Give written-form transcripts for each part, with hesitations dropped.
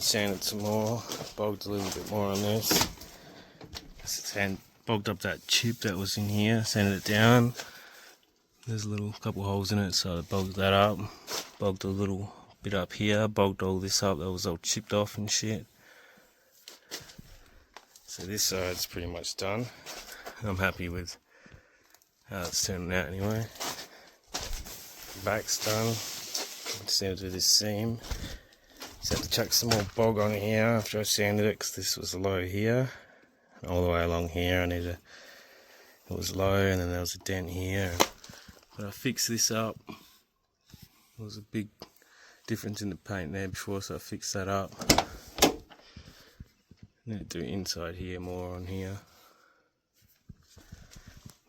sanded some more, bogged a little bit more on this. Bogged up that chip that was in here, sanded it down. There's a little couple holes in it, so I bogged that up. Bogged a little bit up here, bogged all this up that was all chipped off and shit. So this side's pretty much done. I'm happy with how it's turning out anyway. Back's done. Just need to do this seam. Just have to chuck some more bog on here after I sanded it, because this was low here. All the way along here it was low, and then there was a dent here. But I fixed this up. There was a big difference in the paint there before, so I fixed that up. Need to do inside here more on here.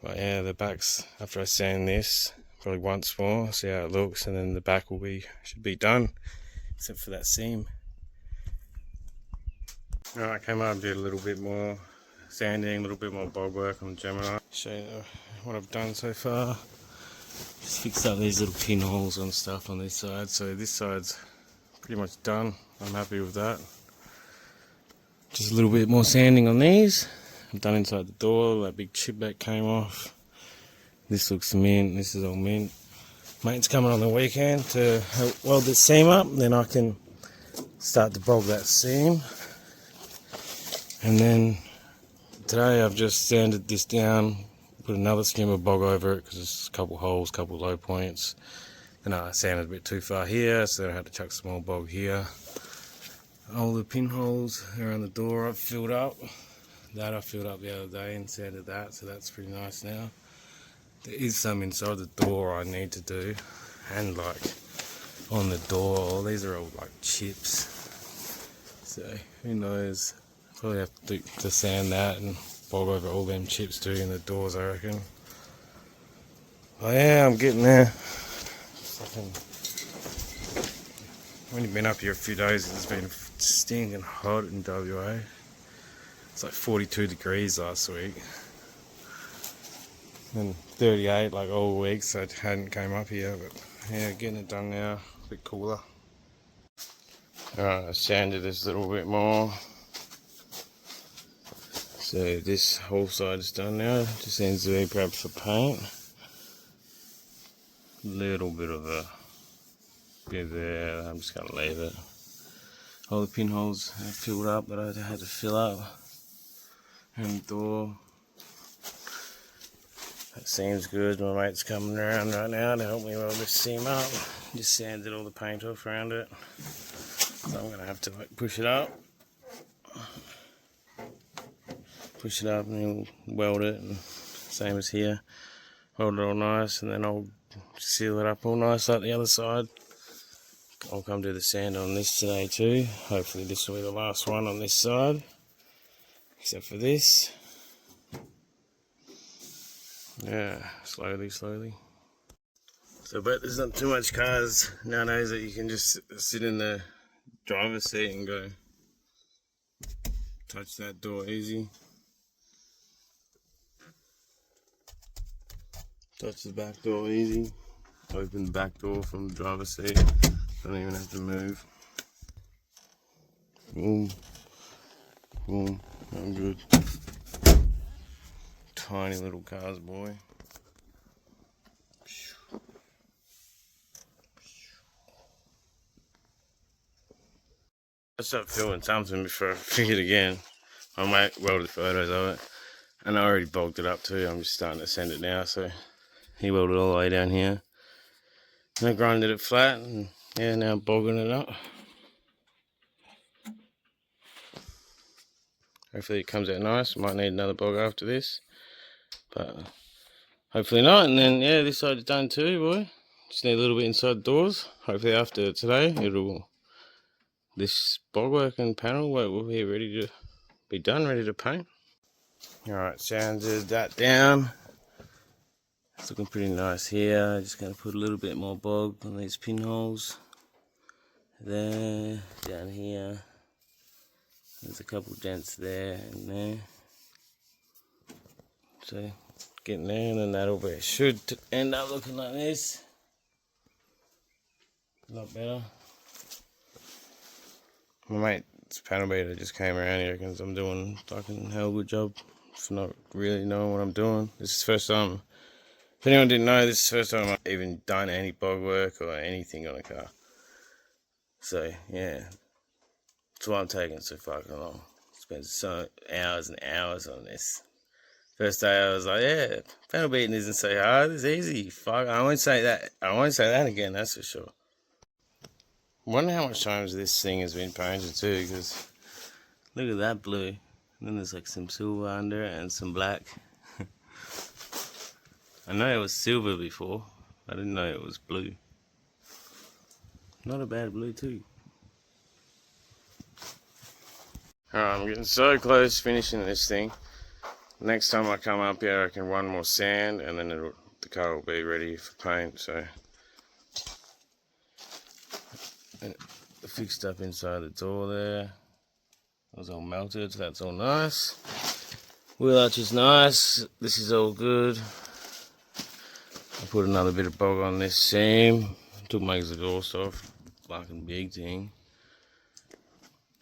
But yeah, the backs, after I sand this probably once more, see how it looks, and then the back should be done, except for that seam. Alright, I came up and did a little bit more sanding, a little bit more bog work on the Gemini. Show you what I've done so far. Just fixed up these little pinholes and stuff on this side, so this side's pretty much done. I'm happy with that. Just a little bit more sanding on these. I'm done inside the door. That big chip that came off. This looks mint. This is all mint. Mate's coming on the weekend to help weld this seam up. Then I can start to bog that seam. And then today I've just sanded this down, put another skim of bog over it because there's a couple holes, couple low points. And I sanded a bit too far here, so I had to chuck some more bog here. All the pinholes around the door I've filled up. That I filled up the other day and sanded that, so that's pretty nice now. There is some inside the door I need to do, and like on the door. These are all like chips, so who knows. Probably have to sand that and bog over all them chips too in the doors, I reckon. Oh yeah, I'm getting there. I've only been up here a few days. It's been stinking hot in WA. It's like 42 degrees last week, and 38 like all week, so I hadn't came up here, but yeah, getting it done now, a bit cooler. Alright, I sanded this a little bit more. So this whole side is done now, just needs to be perhaps for paint. Little bit of a bit there, I'm just going to leave it. All the pinholes are filled up that I had to fill up. And the door. That seems good. My mate's coming around right now to help me weld this seam up. Just sanded all the paint off around it. So I'm going to have to like push it up. Push it up and then weld it. And same as here. Weld it all nice, and then I'll seal it up all nice like the other side. I'll come do the sand on this today too. Hopefully this will be the last one on this side. Except for this. Yeah, slowly. So, but there's not too much cars nowadays that you can just sit in the driver's seat and go touch that door easy. Touch the back door easy. Open the back door from the driver's seat. Don't even have to move. Boom. Boom. I'm good. Tiny little cars, boy. I started filming something before I figured again. My mate welded photos of it, and I already bogged it up too. I'm just starting to sand it now, so he welded all the way down here. And I grinded it flat, and yeah, now I'm bogging it up. Hopefully it comes out nice. Might need another bog after this, but hopefully not. And then yeah, this side's done too, boy. Just need a little bit inside the doors. Hopefully after today, this bog work and panel work will be ready to be done, ready to paint. Alright, sanded that down. It's looking pretty nice here. Just going to put a little bit more bog on these pinholes. There, down here. There's a couple dents there and there. So, getting there, and then that'll be, should end up looking like this. A lot better. My mate's panel beater just came around. He reckons I'm doing fucking hell good job for not really knowing what I'm doing. This is the first time. If anyone didn't know, this is the first time I've even done any bog work or anything on a car. So yeah, that's why I'm taking so fucking long. Spent so hours and hours on this. First day I was like, yeah, panel beating isn't so hard. It's easy. Fuck, I won't say that. I won't say that again. That's for sure. Wonder how much times this thing has been painted too, because look at that blue. And then there's like some silver under it and some black. I know it was silver before. I didn't know it was blue. Not a bad blue too. Alright, I'm getting so close to finishing this thing. Next time I come up here I can run more sand and then the car will be ready for paint. So fixed up inside the door there. It was all melted, so that's all nice. Wheel arch is nice. This is all good. I put another bit of bog on this seam. Took my exhaust off. Fucking big thing.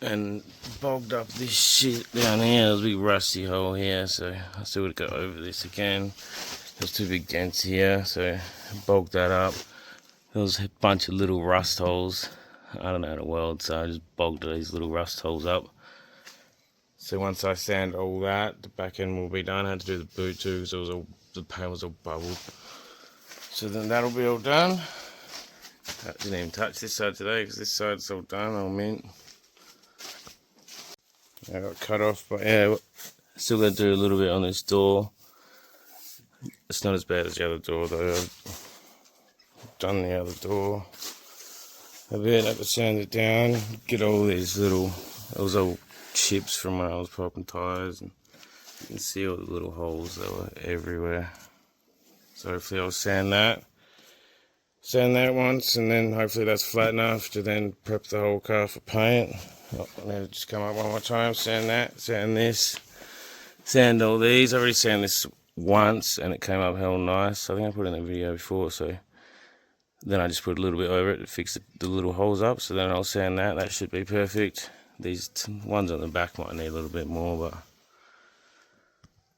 And bogged up this shit down here. There's a big rusty hole here, so I still got to go over this again. There's two big dents here, so I bogged that up. There was a bunch of little rust holes. I don't know how to weld, so I just bogged these little rust holes up. So once I sand all that, the back end will be done. I had to do the boot too, because the paint was all bubbled. So then that'll be all done. I didn't even touch this side today, because this side's all done, all mint. I got cut off, but yeah, still got to do a little bit on this door. It's not as bad as the other door though. I've done the other door a bit. I had to sand it down, get all these little, those old chips from when I was popping tires, and you can see all the little holes that were everywhere. So hopefully I'll sand that once, and then hopefully that's flat enough to then prep the whole car for paint. I need to just come up one more time, sand that, sand this, sand all these. I already sanded this once and it came up hell nice. I think I put it in a video before, so then I just put a little bit over it to fix the little holes up. So then I'll sand that. That should be perfect. These ones on the back might need a little bit more, but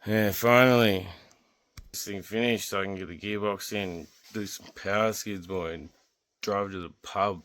yeah, finally this thing finished, so I can get the gearbox in, do some power skids, boy, and drive to the pub.